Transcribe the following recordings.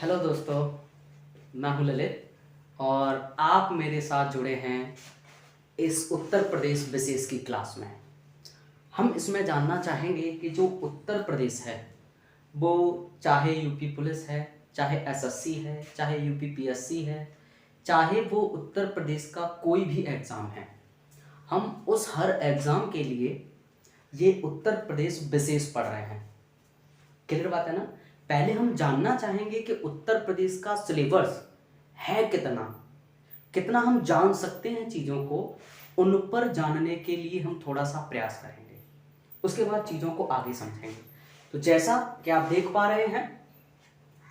Hello दोस्तों, मैं हूं ललित और आप मेरे साथ जुड़े हैं इस उत्तर प्रदेश विशेष की क्लास में। हम इसमें जानना चाहेंगे कि जो उत्तर प्रदेश है वो चाहे यूपी पुलिस है, चाहे एसएससी है, चाहे यूपी पीएससी है, चाहे वो उत्तर प्रदेश का कोई भी एग्ज़ाम है, हम उस हर एग्ज़ाम के लिए ये उत्तर प्रदेश विशेष पढ़ रहे हैं। क्लियर बात है ना। पहले हम जानना चाहेंगे कि उत्तर प्रदेश का सिलेबस है कितना कितना हम जान सकते हैं चीज़ों को, उन पर जानने के लिए हम थोड़ा सा प्रयास करेंगे। उसके बाद चीज़ों को आगे समझेंगे। तो जैसा कि आप देख पा रहे हैं,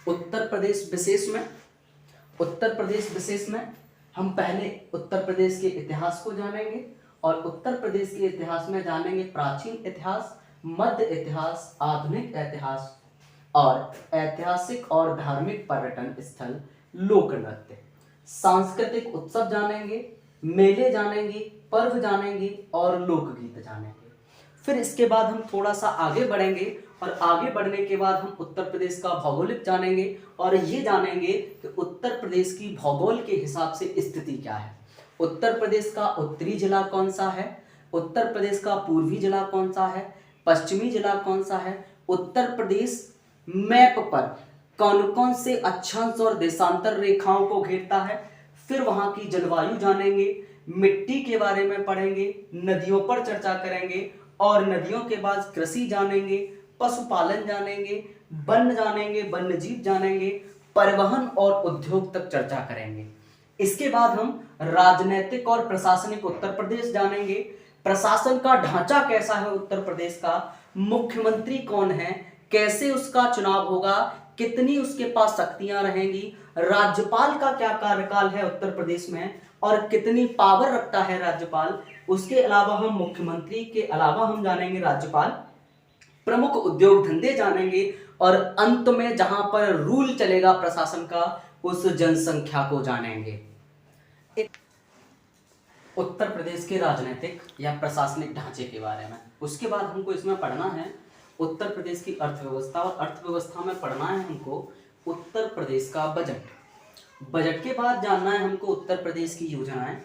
उत्तर प्रदेश विशेष में हम पहले उत्तर प्रदेश के इतिहास को जानेंगे और उत्तर प्रदेश के इतिहास में जानेंगे प्राचीन इतिहास, मध्य इतिहास, आधुनिक इतिहास और ऐतिहासिक और धार्मिक पर्यटन स्थल, लोक नृत्य, सांस्कृतिक उत्सव जानेंगे, मेले जानेंगे, पर्व जानेंगे और लोकगीत जानेंगे। फिर इसके बाद हम थोड़ा सा आगे बढ़ेंगे और आगे बढ़ने के बाद हम उत्तर प्रदेश का भौगोलिक जानेंगे और ये जानेंगे कि उत्तर प्रदेश की भूगोल के हिसाब से स्थिति क्या है। उत्तर प्रदेश का उत्तरी जिला कौन सा है, उत्तर प्रदेश का पूर्वी जिला कौन सा है, पश्चिमी जिला कौन सा है, उत्तर प्रदेश मैप पर कौन कौन से अक्षांश और देशांतर रेखाओं को घेरता है। फिर वहां की जलवायु जानेंगे, मिट्टी के बारे में पढ़ेंगे, नदियों पर चर्चा करेंगे और नदियों के बाद कृषि जानेंगे, पशुपालन जानेंगे, वन जानेंगे, वन्य जीव जानेंगे, परिवहन और उद्योग तक चर्चा करेंगे। इसके बाद हम राजनीतिक और प्रशासनिक उत्तर प्रदेश जानेंगे। प्रशासन का ढांचा कैसा है उत्तर प्रदेश का, मुख्यमंत्री कौन है, कैसे उसका चुनाव होगा, कितनी उसके पास शक्तियां रहेंगी, राज्यपाल का क्या कार्यकाल है उत्तर प्रदेश में और कितनी पावर रखता है राज्यपाल। उसके अलावा हम मुख्यमंत्री के अलावा हम जानेंगे राज्यपाल, प्रमुख उद्योग धंधे जानेंगे और अंत में जहां पर रूल चलेगा प्रशासन का, उस जनसंख्या को जानेंगे। उत्तर प्रदेश के राजनीतिक या प्रशासनिक ढांचे के बारे में। उसके बाद हमको इसमें पढ़ना है उत्तर प्रदेश की अर्थव्यवस्था और अर्थव्यवस्था में पढ़ना है हमको उत्तर प्रदेश का बजट के बाद जानना है हमको उत्तर प्रदेश की योजनाएं,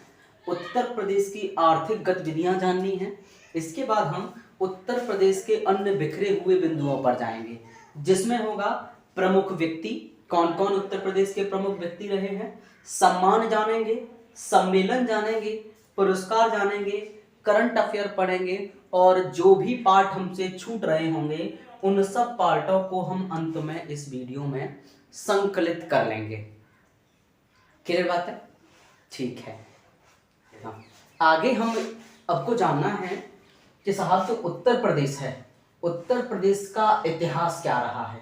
उत्तर प्रदेश की आर्थिक गतिविधियां जाननी है। इसके बाद हम उत्तर प्रदेश के अन्य बिखरे हुए बिंदुओं पर जाएंगे जिसमें होगा प्रमुख व्यक्ति, कौन कौन उत्तर प्रदेश के प्रमुख व्यक्ति रहे हैं, सम्मान जानेंगे, सम्मेलन जानेंगे, पुरस्कार जानेंगे, करंट अफेयर पढ़ेंगे और जो भी पार्ट हमसे छूट रहे होंगे उन सब पार्टों को हम अंत में इस वीडियो में संकलित कर लेंगे। क्लियर बात है? ठीक है। हाँ। आगे हम आपको जानना है कि साहब जो उत्तर प्रदेश है, उत्तर प्रदेश का इतिहास क्या रहा है।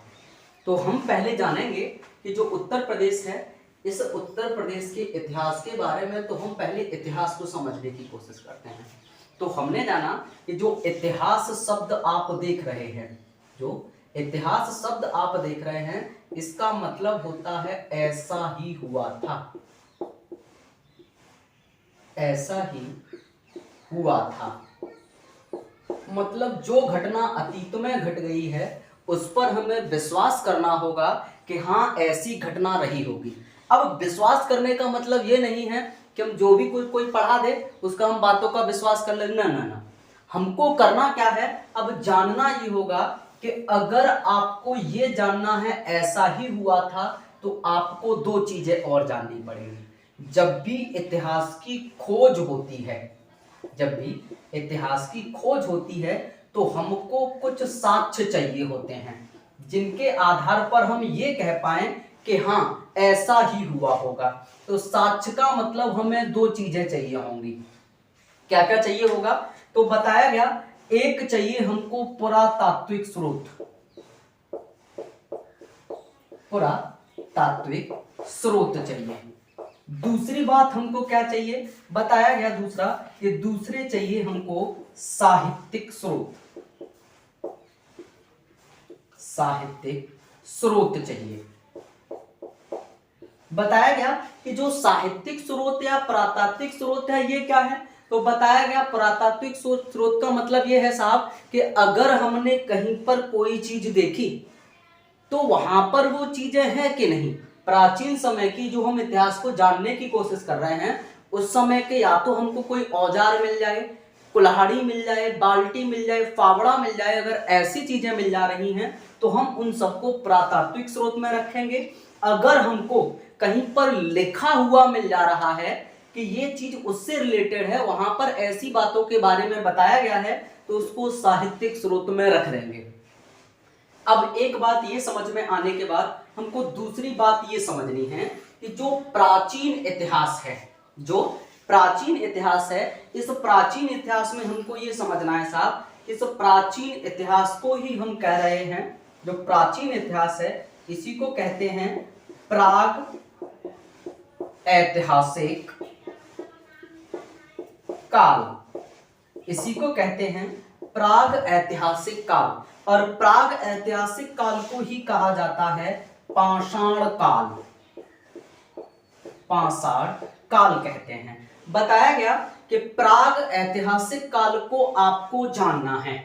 तो हम पहले जानेंगे कि जो उत्तर प्रदेश है, इस उत्तर प्रदेश के इतिहास के बारे में। तो हम पहले इतिहास को समझने की कोशिश करते हैं। तो हमने जाना कि जो इतिहास शब्द आप देख रहे हैं, जो इतिहास शब्द आप देख रहे हैं, इसका मतलब होता है ऐसा ही हुआ था, ऐसा ही हुआ था। मतलब जो घटना अतीत में घट गई है उस पर हमें विश्वास करना होगा कि हाँ ऐसी घटना रही होगी। अब विश्वास करने का मतलब ये नहीं है कि हम जो भी कोई पढ़ा दे उसका हम बातों का विश्वास कर ले, ना ना ना। हमको करना क्या है, अब जानना ये होगा कि अगर आपको ये जानना है ऐसा ही हुआ था तो आपको दो चीजें और जाननी पड़ेंगी। जब भी इतिहास की खोज होती है, जब भी इतिहास की खोज होती है तो हमको कुछ साक्ष्य चाहिए होते हैं जिनके आधार पर हम ये कह पाए कि हाँ ऐसा ही हुआ होगा। तो साक्ष्य का मतलब हमें दो चीजें चाहिए होंगी। क्या क्या चाहिए होगा तो बताया गया, एक चाहिए हमको पुरातात्विक स्रोत, पुरातात्विक स्रोत चाहिए। दूसरी बात हमको क्या चाहिए बताया गया, दूसरा कि दूसरे चाहिए हमको साहित्यिक स्रोत, साहित्यिक स्रोत चाहिए। बताया गया कि जो साहित्यिक स्रोत या पुरातात्विक स्रोत है ये क्या है। तो बताया गया पुरातात्विक स्रोत का मतलब ये है साहब कि अगर हमने कहीं पर कोई चीज देखी तो वहां पर वो चीजें हैं कि नहीं। प्राचीन समय की जो हम इतिहास को जानने की कोशिश कर रहे हैं, उस समय के या तो हमको कोई औजार मिल जाए, कुल्हाड़ी मिल जाए, बाल्टी मिल जाए, फावड़ा मिल जाए। अगर ऐसी चीजें मिल जा रही हैं तो हम उन सबको पुरातात्विक स्रोत में रखेंगे। अगर हमको कहीं पर लिखा हुआ मिल जा रहा है कि ये चीज उससे रिलेटेड है, वहां पर ऐसी बातों के बारे में बताया गया है, तो उसको साहित्यिक स्रोत में रख देंगे। अब एक बात ये समझ में आने के बाद हमको दूसरी बात ये समझनी है कि जो प्राचीन इतिहास है, जो प्राचीन इतिहास है, इस प्राचीन इतिहास में हमको ये समझना है साहब, इस प्राचीन इतिहास को ही हम कह रहे हैं, जो प्राचीन इतिहास है इसी को कहते हैं प्राग ऐतिहासिक काल। इसी को कहते हैं प्राग ऐतिहासिक काल। और प्राग ऐतिहासिक काल को ही कहा जाता है पाषाण काल। पाषाण काल कहते हैं। बताया गया कि प्राग ऐतिहासिक काल को आपको जानना है।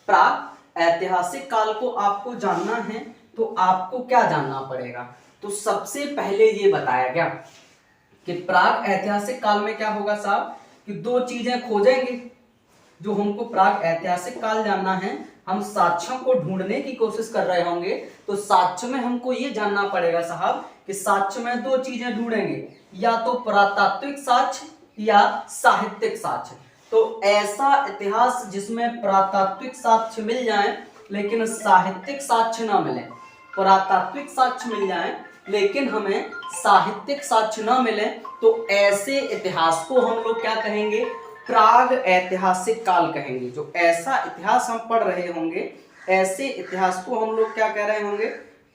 प्राग ऐतिहासिक काल को आपको जानना है तो आपको क्या जानना पड़ेगा। तो सबसे पहले ये बताया गया कि प्राग ऐतिहासिक काल में क्या होगा साहब, कि दो चीजें खोजेंगे। जो हमको प्राग ऐतिहासिक काल जानना है, हम साक्ष्यों को ढूंढने की कोशिश कर रहे होंगे, तो साक्ष्य में हमको ये जानना पड़ेगा साहब कि साक्ष्य में दो चीजें ढूंढेंगे, या तो पुरातात्विक साक्ष्य या साहित्यिक साक्ष्य। तो ऐसा इतिहास जिसमें पुरातात्विक साक्ष्य मिल जाए लेकिन साहित्यिक साक्ष्य ना मिले। पुरातात्विक साक्ष्य मिल जाए लेकिन हमें साहित्यिक साक्ष्य ना मिले, तो ऐसे इतिहास को हम लोग क्या कहेंगे, प्राग ऐतिहासिक काल कहेंगे। जो ऐसा इतिहास हम पढ़ रहे होंगे, ऐसे इतिहास को हम लोग क्या कह रहे होंगे,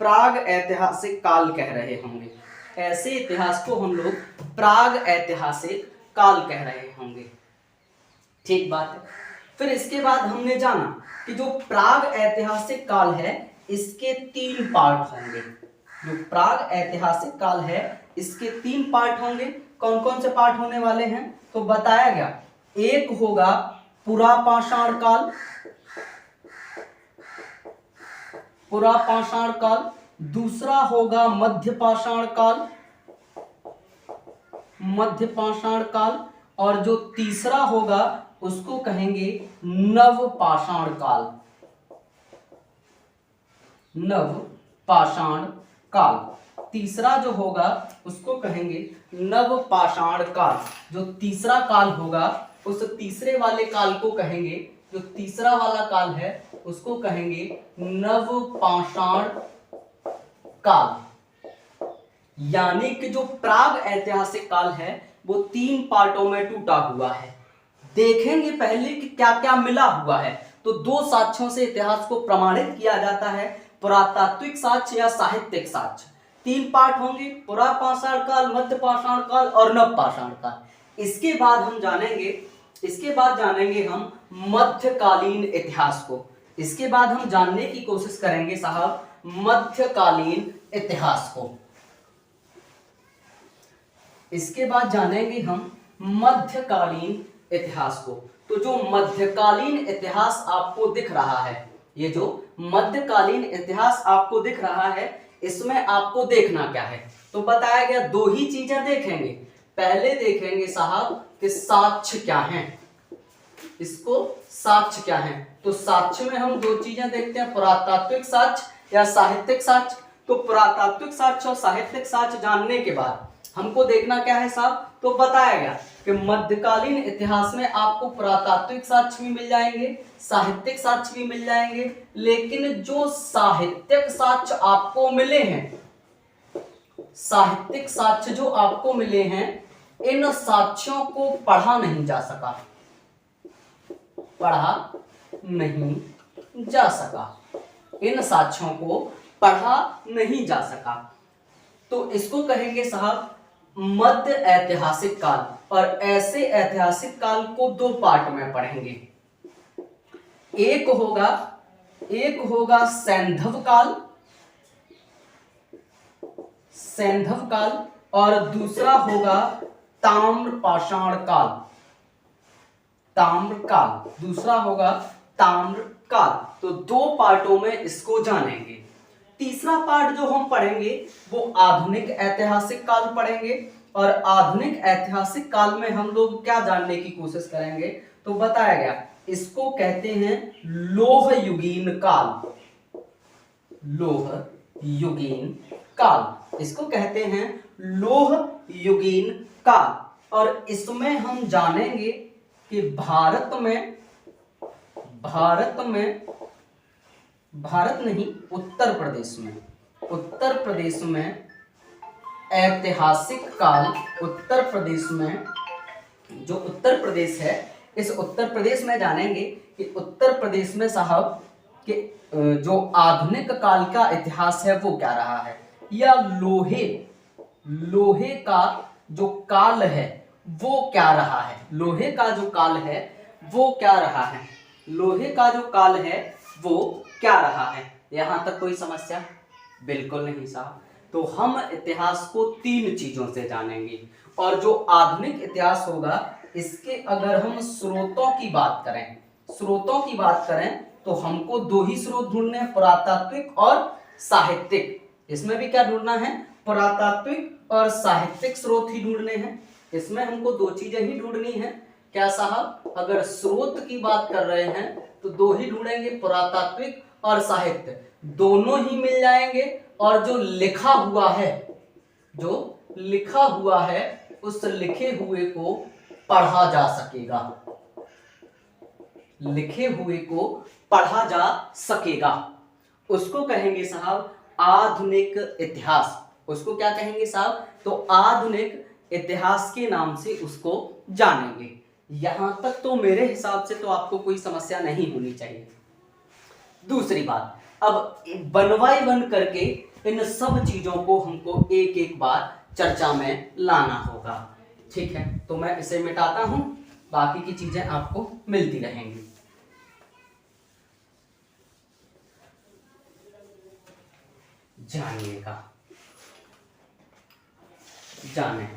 प्राग ऐतिहासिक काल कह रहे होंगे। ऐसे इतिहास को हम लोग प्राग ऐतिहासिक काल कह रहे होंगे। ठीक बात है। फिर इसके बाद हमने जाना कि जो प्राग ऐतिहासिक काल है इसके 3 पार्ट होंगे। जो प्राग ऐतिहासिक काल है इसके 3 पार्ट होंगे। कौन कौन से पार्ट होने वाले हैं, तो बताया गया एक होगा पुरापाषाण काल, पुरापाषाण काल। दूसरा होगा मध्यपाषाण काल, मध्यपाषाण काल। और जो तीसरा होगा उसको कहेंगे नवपाषाण काल, नवपाषाण काल। तीसरा जो होगा उसको कहेंगे नवपाषाण काल। जो तीसरा काल होगा उस तीसरे वाले काल को कहेंगे, जो तीसरा वाला काल है उसको कहेंगे नवपाषाण काल। यानी कि जो प्राग ऐतिहासिक काल है वो 3 पार्टों में टूटा हुआ है। देखेंगे पहले कि क्या क्या मिला हुआ है। तो 2 साक्ष्यों से इतिहास को प्रमाणित किया जाता है, पुरातात्विक साक्ष्य या साहित्यिक साक्ष्य। 3 पार्ट होंगे, पुरापाषाण काल, मध्यपाषाण काल और नवपाषाण काल। इसके बाद जानेंगे हम मध्यकालीन इतिहास को। इसके बाद हम जानने की कोशिश करेंगे साहब मध्यकालीन इतिहास को। इसके बाद जानेंगे हम मध्यकालीन इतिहास को। तो जो मध्यकालीन इतिहास आपको दिख रहा है, ये जो मध्यकालीन इतिहास आपको दिख रहा है, इसमें आपको देखना क्या है, तो बताया गया 2 ही चीजें देखेंगे। पहले देखेंगे साहब कि साक्ष्य क्या हैं। इसको साक्ष्य क्या है, तो साक्ष्य में हम 2 चीजें देखते हैं, पुरातात्विक साक्ष्य या साहित्यिक साक्ष्य। तो पुरातात्विक साक्ष्य और साहित्यिक साक्ष्य जानने के बाद हमको देखना क्या है साहब, तो बताया गया कि मध्यकालीन इतिहास में आपको पुरातात्विक साक्ष्य भी मिल जाएंगे, साहित्यिक साक्ष्य भी मिल जाएंगे। लेकिन जो साहित्यिक साक्ष्य आपको मिले हैं, साहित्यिक साक्ष्य जो आपको मिले हैं, इन साक्ष्यों को पढ़ा नहीं जा सका, पढ़ा नहीं जा सका। इन साक्ष्यों को पढ़ा नहीं जा सका। तो इसको कहेंगे साहब मध्य ऐतिहासिक काल। और ऐसे ऐतिहासिक काल को 2 पार्ट में पढ़ेंगे। एक होगा सैंधव काल, सैंधव काल, और दूसरा होगा ताम्रपाषाण काल, ताम्र काल। दूसरा होगा ताम्र काल। तो 2 पार्टों में इसको जानेंगे। तीसरा पार्ट जो हम पढ़ेंगे वो आधुनिक ऐतिहासिक काल पढ़ेंगे, और आधुनिक ऐतिहासिक काल में हम लोग क्या जानने की कोशिश करेंगे, तो बताया गया इसको कहते हैं लौह युगीन काल। लौह युगीन काल इसको कहते हैं लौह युगीन काल। और इसमें हम जानेंगे कि भारत नहीं, उत्तर प्रदेश में ऐतिहासिक काल, उत्तर प्रदेश में जो उत्तर प्रदेश है, इस उत्तर प्रदेश में जानेंगे कि उत्तर प्रदेश में साहब कि जो आधुनिक काल का इतिहास है वो क्या रहा है, या लोहे का जो काल है वो क्या रहा है, लोहे का जो काल है वो क्या रहा है, लोहे का जो काल है वो क्या रहा है। यहां तक कोई समस्या? बिल्कुल नहीं साहब। तो हम इतिहास को 3 चीजों से जानेंगे, और जो आधुनिक इतिहास होगा इसके अगर हम स्रोतों की बात करें तो हमको 2 ही स्रोत ढूंढने हैं, पुरातात्विक और साहित्यिक। इसमें भी क्या ढूंढना है? पुरातात्विक और साहित्यिक स्रोत ही ढूंढने हैं। इसमें हमको 2 चीजें ही ढूंढनी है। क्या साहब? अगर स्रोत की बात कर रहे हैं तो 2 ही ढूंढेंगे, पुरातात्विक और साहित्य, दोनों ही मिल जाएंगे। और जो लिखा हुआ है उस लिखे हुए को पढ़ा जा सकेगा, उसको कहेंगे साहब आधुनिक इतिहास। उसको क्या कहेंगे साहब? तो आधुनिक इतिहास के नाम से उसको जानेंगे। यहां तक तो मेरे हिसाब से तो आपको कोई समस्या नहीं होनी चाहिए। दूसरी बात, अब 1 बाय 1 करके इन सब चीजों को हमको एक एक बार चर्चा में लाना होगा। ठीक है, तो मैं इसे मिटाता हूं, बाकी की चीजें आपको मिलती रहेंगी। जाने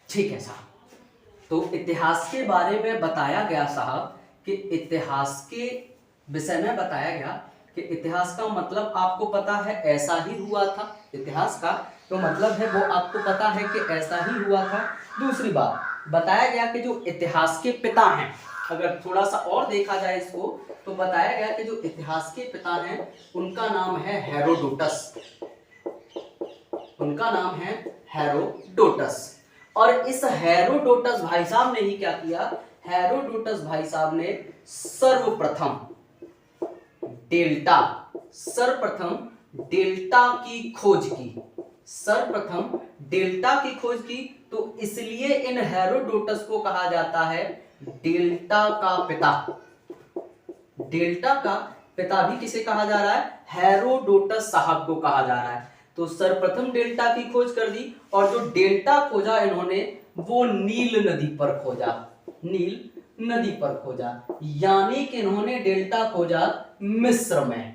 ठीक है साहब। तो इतिहास के बारे में बताया गया साहब कि इतिहास के विषय में बताया गया कि इतिहास का मतलब आपको पता है ऐसा ही हुआ था। इतिहास का तो मतलब है वो आपको पता है कि ऐसा ही हुआ था। दूसरी बात बताया गया कि जो इतिहास के पिता हैं, अगर थोड़ा सा और देखा जाए इसको, तो बताया गया कि जो इतिहास के पिता हैं उनका नाम है हेरोडोटस। और इस हेरोडोटस भाई साहब ने ही क्या किया? हेरोडोटस भाई साहब ने सर्वप्रथम डेल्टा की खोज की। तो इसलिए इन हेरोडोटस को कहा जाता है डेल्टा का पिता भी किसे कहा जा रहा है? हेरोडोटस साहब को कहा जा रहा है। तो सर्वप्रथम डेल्टा की खोज कर दी, और जो डेल्टा खोजा इन्होंने वो नील नदी पर खोजा, यानी कि इन्होंने डेल्टा खोजा मिस्र में।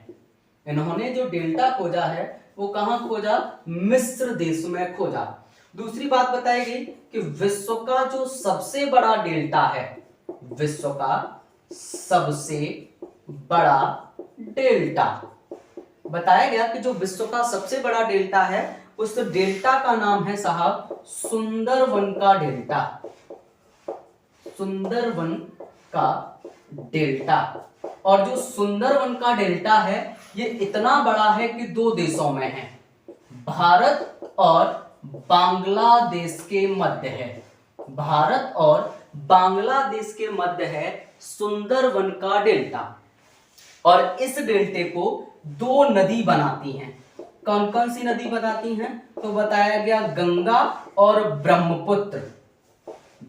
इन्होंने जो डेल्टा खोजा है वो कहां खोजा? मिस्र देश में खोजा। दूसरी बात बताई गई कि विश्व का जो सबसे बड़ा डेल्टा बताया गया कि जो विश्व का सबसे बड़ा डेल्टा है उस डेल्टा का नाम है साहब सुंदरवन का डेल्टा। और जो सुंदरवन का डेल्टा है ये इतना बड़ा है कि 2 देशों में है, भारत और बांग्लादेश के मध्य है सुंदरवन का डेल्टा। और इस डेल्टे को 2 नदी बनाती हैं। कौन कौन सी नदी बनाती हैं? तो बताया गया गंगा और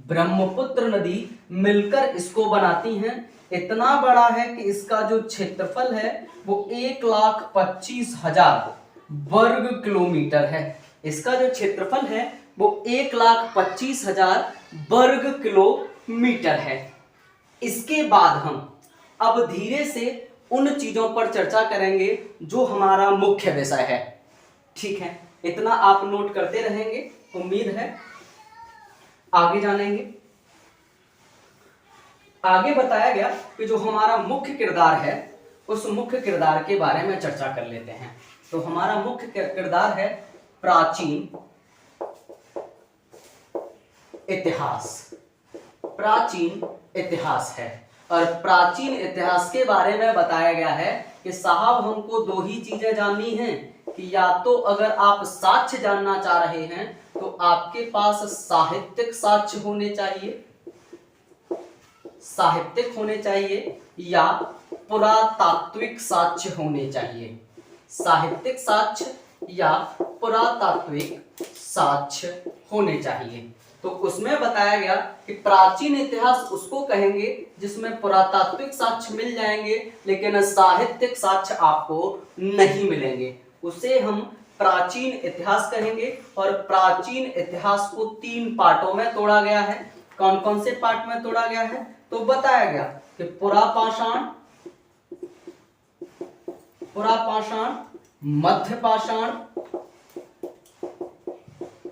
ब्रह्मपुत्र नदी मिलकर इसको बनाती हैं। इतना बड़ा है कि इसका जो क्षेत्रफल है वो 1,25,000 वर्ग किलोमीटर है। इसका जो क्षेत्रफल है वो 1,25,000 वर्ग किलोमीटर है। इसके बाद हम अब धीरे से उन चीजों पर चर्चा करेंगे जो हमारा मुख्य विषय है। ठीक है, इतना आप नोट करते रहेंगे, उम्मीद है आगे जानेंगे। आगे बताया गया कि जो हमारा मुख्य किरदार है उस मुख्य किरदार के बारे में चर्चा कर लेते हैं। तो हमारा मुख्य किरदार है प्राचीन इतिहास। प्राचीन इतिहास है और प्राचीन इतिहास के बारे में बताया गया है कि साहब हमको दो ही चीजें जाननी हैं कि या तो अगर आप साक्ष्य जानना चाह रहे हैं तो आपके पास साहित्यिक साक्ष्य होने चाहिए, साहित्यिक होने चाहिए या पुरातात्विक साक्ष्य होने चाहिए। साहित्यिक साक्ष्य या पुरातात्विक साक्ष्य होने चाहिए। तो उसमें बताया गया कि प्राचीन इतिहास उसको कहेंगे जिसमें पुरातात्विक साक्ष्य मिल जाएंगे लेकिन साहित्यिक साक्ष्य आपको नहीं मिलेंगे, उसे हम प्राचीन इतिहास कहेंगे। और प्राचीन इतिहास को 3 पार्टों में तोड़ा गया है। कौन कौन से पार्ट में तोड़ा गया है? तो बताया गया कि पुरापाषाण, मध्यपाषाण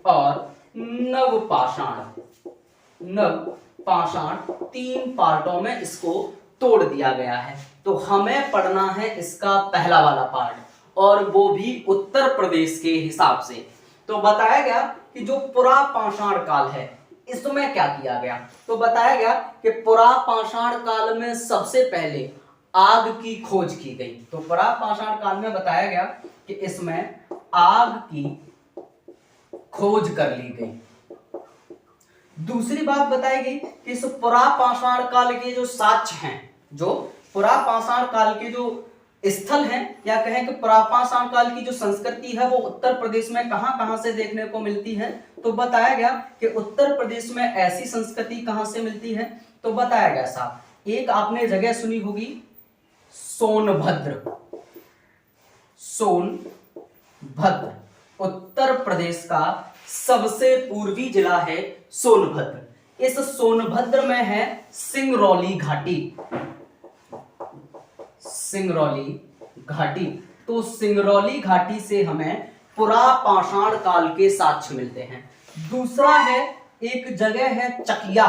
और नवपाषाण। 3 पार्टों में इसको तोड़ दिया गया है। तो हमें पढ़ना है इसका पहला वाला पार्ट, और वो भी उत्तर प्रदेश के हिसाब से। तो बताया गया कि जो पुरापाषाण काल है इसमें क्या किया गया? तो बताया गया कि पुरापाषाण काल में सबसे पहले आग की खोज की गई। तो पुरापाषाण काल में बताया गया कि इसमें आग की खोज कर ली गई। दूसरी बात बताई गई कि इस पुरापाषाण काल के जो साक्ष्य हैं, जो पुरापाषाण काल के जो स्थल हैं, या कहें कि पुरापाषाण काल की जो संस्कृति है वो उत्तर प्रदेश में कहां कहां से देखने को मिलती है? तो बताया गया कि उत्तर प्रदेश में ऐसी संस्कृति कहां से मिलती है? तो बताया गया साहब, एक आपने जगह सुनी होगी सोनभद्र। सोनभद्र उत्तर प्रदेश का सबसे पूर्वी जिला है सोनभद्र। इस सोनभद्र में है सिंगरौली घाटी। सिंगरौली घाटी। तो सिंगरौली घाटी से हमें पुरापाषाण काल के साक्ष्य मिलते हैं। दूसरा है, एक जगह है चकिया,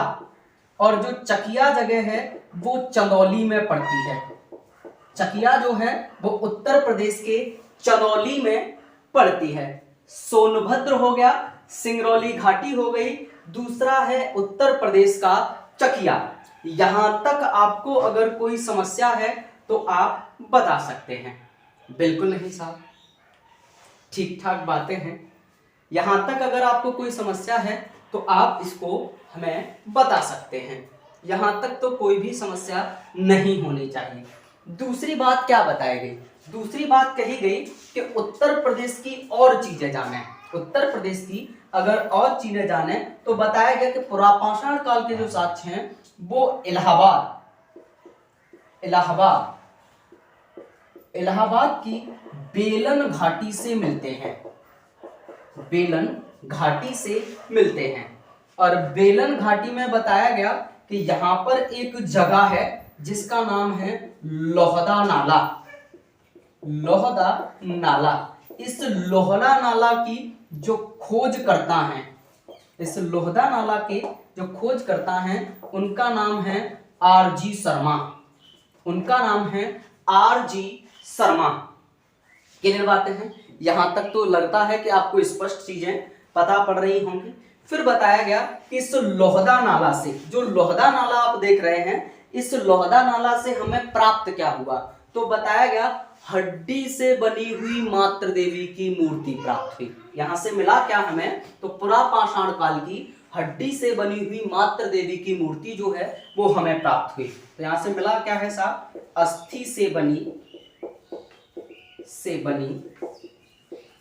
और जो चकिया जगह है वो चंदौली में पड़ती है। चकिया जो है वो उत्तर प्रदेश के चंदौली में पड़ती है। सोनभद्र हो गया, सिंगरौली घाटी हो गई, दूसरा है उत्तर प्रदेश का चकिया। यहां तक आपको अगर कोई समस्या है तो आप बता सकते हैं। बिल्कुल नहीं साहब, ठीक ठाक बातें हैं। यहां तक अगर आपको कोई समस्या है तो आप इसको हमें बता सकते हैं। यहां तक तो कोई भी समस्या नहीं होनी चाहिए। दूसरी बात क्या बताई गई? दूसरी बात कही गई कि उत्तर प्रदेश की और चीजें जाने। उत्तर प्रदेश की अगर और चीजें जाने तो बताया गया कि पुरापाषाण काल के जो साक्ष्य हैं वो इलाहाबाद की बेलन घाटी से मिलते हैं। बेलन घाटी से मिलते हैं। और बेलन घाटी में बताया गया कि यहां पर एक जगह है जिसका नाम है लोहदा नाला। लोहदा नाला। इस लोहदा नाला की जो खोज करता है, इस लोहदा नाला के जो खोज करता है उनका नाम है आरजी शर्मा। उनका नाम है आरजी शर्मा। क्लियर बातें हैं? यहां तक तो लगता है कि आपको स्पष्ट चीजें पता पड़ रही होंगी। फिर बताया गया कि इस लोहदा नाला से, जो लोहदा नाला आप देख रहे हैं, इस लोहदा नाला से हमें प्राप्त क्या हुआ? तो बताया गया हड्डी से बनी हुई मातृ देवी की मूर्ति प्राप्त हुई। यहां से मिला क्या हमें? तो पुरापाषाण काल की हड्डी से बनी हुई मातृ देवी की मूर्ति जो है वो हमें प्राप्त हुई। तो यहां से मिला क्या है साहब? अस्थि से बनी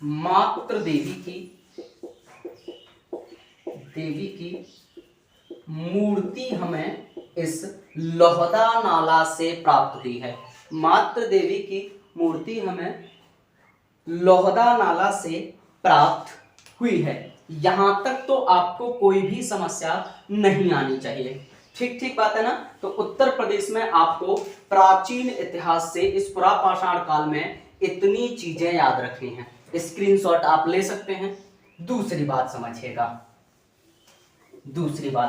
मातृ देवी की मूर्ति हमें इस लोहदा नाला से प्राप्त हुई है। मातृ देवी की मूर्ति हमें लोहदा नाला से प्राप्त हुई है। यहां तक तो आपको कोई भी समस्या नहीं आनी चाहिए। ठीक ठीक बात है ना? तो उत्तर प्रदेश में आपको प्राचीन इतिहास से इस पुरापाषाण काल में इतनी चीजें याद रखनी है। स्क्रीनशॉट आप ले सकते हैं। दूसरी बात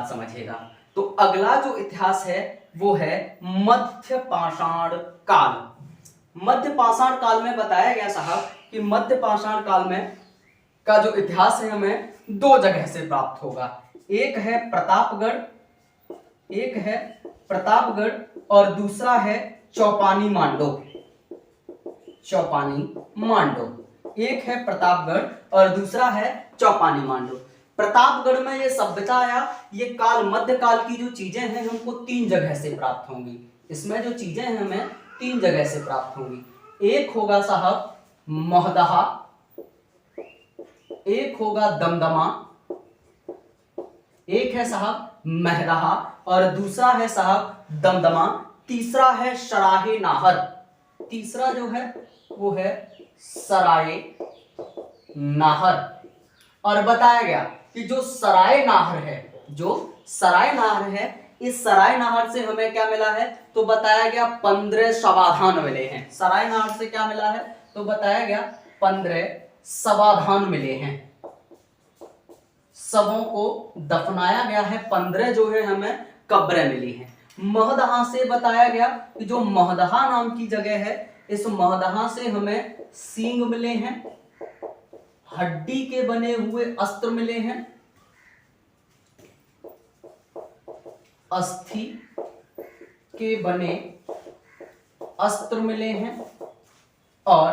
समझिएगा। तो अगला जो इतिहास है वो है मध्य पाषाण काल। मध्य पाषाण काल में बताया गया साहब कि मध्य पाषाण काल में का जो इतिहास है हमें दो जगह से प्राप्त होगा। एक है प्रतापगढ़ और दूसरा है चौपानी मांडो। एक है प्रतापगढ़ और दूसरा है चौपानी मांडो। प्रतापगढ़ में ये सभ्यता या ये काल मध्य काल की जो चीजें हैं हमको तीन जगह से प्राप्त होंगी। इसमें जो चीजें हैं हमें तीन जगह से प्राप्त होंगी। एक होगा साहब महदहा, एक होगा दमदमा, एक है साहब महदहा और दूसरा है साहब दमदमा, तीसरा है सराय नाहर। तीसरा जो है वो है सराय नाहर। और बताया गया कि जो सराय नाहर है इस सराय नाहर से हमें क्या मिला है तो बताया गया 15 समाधान मिले हैं। सराय नाहर से क्या मिला है तो बताया गया 15 समाधान मिले हैं। सबों को दफनाया गया है, 15 जो है हमें कब्रें मिली हैं। महदहा से बताया गया कि जो महदहा नाम की जगह है इस महदहा से हमें सींग मिले हैं, हड्डी के बने हुए अस्त्र मिले हैं, अस्थि के बने अस्त्र मिले हैं और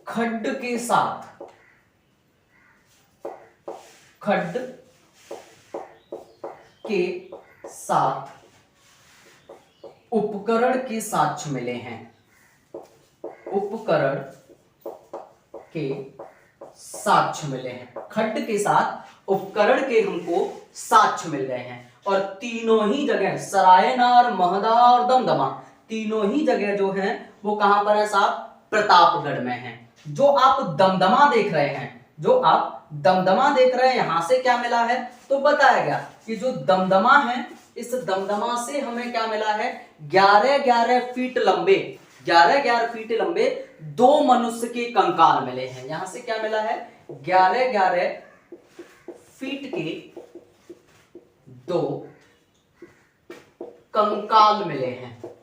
खड्ड के साथ उपकरण के साक्ष्य मिले हैं। खड्ड के साथ उपकरण के हमको साक्ष्य मिल गए हैं। और तीनों ही जगह सरायनार, महदा और दमदमा तीनों ही जगह जो हैं वो कहां पर है साहब प्रतापगढ़ में है। जो आप दमदमा देख रहे हैं यहां से क्या मिला है तो बताया गया कि जो दमदमा है इस दमदमा से हमें क्या मिला है 11-11 फीट लंबे 2 मनुष्य के कंकाल मिले हैं। यहां से क्या मिला है 11-11 फीट के 2 कंकाल मिले हैं।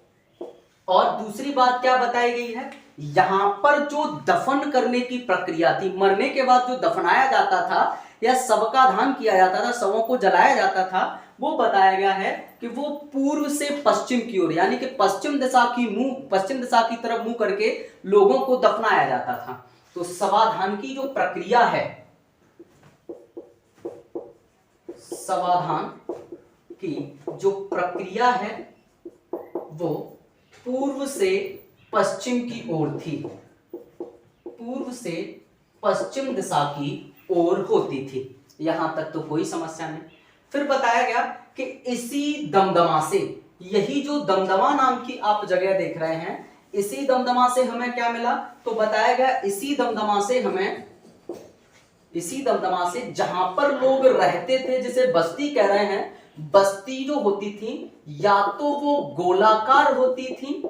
और दूसरी बात क्या बताई गई है, यहां पर जो दफन करने की प्रक्रिया थी, मरने के बाद जो दफनाया जाता था या शव का दाह किया जाता था, शवों को जलाया जाता था, वो बताया गया है कि वो पूर्व से पश्चिम की ओर यानी कि पश्चिम दिशा की तरफ मुंह करके लोगों को दफनाया जाता था। तो शवाधान की जो प्रक्रिया है, शवाधान की जो प्रक्रिया है वो पूर्व से पश्चिम की ओर थी, पूर्व से पश्चिम दिशा की ओर होती थी। यहां तक तो कोई समस्या नहीं। फिर बताया गया कि इसी दमदमा से, यही जो दमदमा नाम की आप जगह देख रहे हैं, इसी दमदमा से हमें क्या मिला तो बताया गया इसी दमदमा से जहां पर लोग रहते थे, जिसे बस्ती कह रहे हैं, बस्ती जो होती थी या तो वो गोलाकार होती थी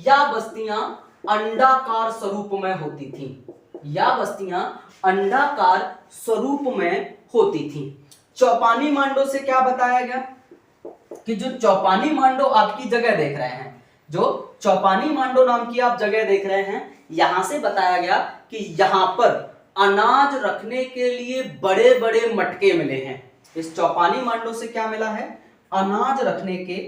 या बस्तियां अंडाकार स्वरूप में होती थी। चौपानी मांडो से क्या बताया गया कि जो चौपानी मांडो आपकी जगह देख रहे हैं, जो चौपानी मांडो नाम की आप जगह देख रहे हैं, यहां से बताया गया कि यहां पर अनाज रखने के लिए बड़े बड़े मटके मिले हैं। इस चौपानी मांडो से क्या मिला है, अनाज रखने के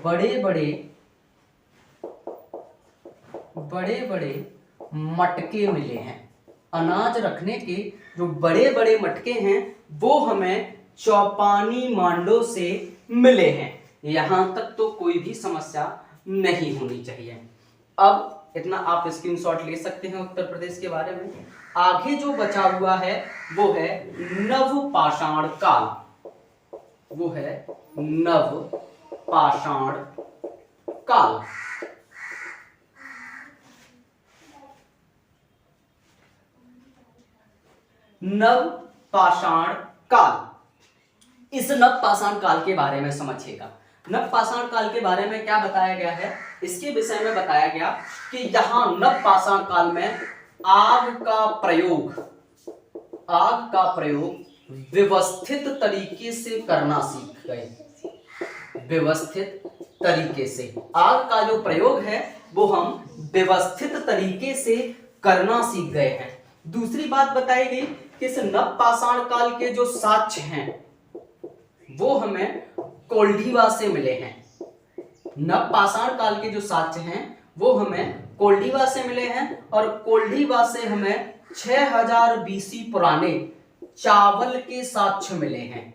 बड़े बड़े मटके मिले हैं। अनाज रखने के जो बड़े बड़े मटके हैं वो हमें चौपानी मांडो से मिले हैं। यहां तक तो कोई भी समस्या नहीं होनी चाहिए। अब इतना आप स्क्रीनशॉट ले सकते हैं उत्तर प्रदेश के बारे में। आगे जो बचा हुआ है वो है नवपाषाण काल, नवपाषाण काल। इस नवपाषाण काल के बारे में समझिएगा। नवपाषाण काल के बारे में क्या बताया गया है, इसके विषय में बताया गया कि यहां नवपाषाण काल में आग का प्रयोग आग का प्रयोग व्यवस्थित तरीके से करना सीख गए। व्यवस्थित तरीके से आग का जो प्रयोग है वो हम व्यवस्थित तरीके से करना सीख गए हैं। दूसरी बात बताई गई कि इस नवपाषाण काल के जो साक्ष्य हैं वो हमें कोल्डीवा से मिले हैं। नवपाषाण काल के जो साक्ष्य हैं वो हमें कोल्डीवा से मिले हैं और कोल्डीवा से हमें 6000 बीसी पुराने चावल के साक्ष्य मिले हैं।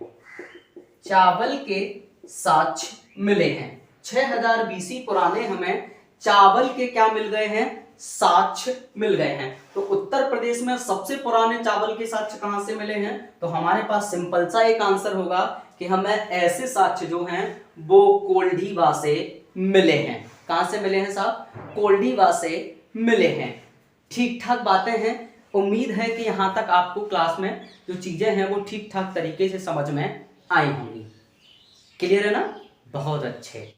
चावल के साक्ष्य मिले हैं। 6000 बीसी पुराने हमें चावल के क्या मिल गए हैं? साक्ष्य मिल गए हैं। तो उत्तर प्रदेश में सबसे पुराने चावल के साक्ष्य कहां से मिले हैं? तो हमारे पास सिंपल सा एक आंसर होगा कि हमें ऐसे साक्ष्य जो हैं वो कोल्डीवा से मिले हैं। कहां से मिले हैं साहब? कोल्डीवा से मिले हैं। ठीक ठाक बातें हैं। उम्मीद है कि यहां तक आपको क्लास में जो चीजें हैं वो ठीक ठाक तरीके से समझ में आई होंगी। क्लियर है ना? बहुत अच्छे।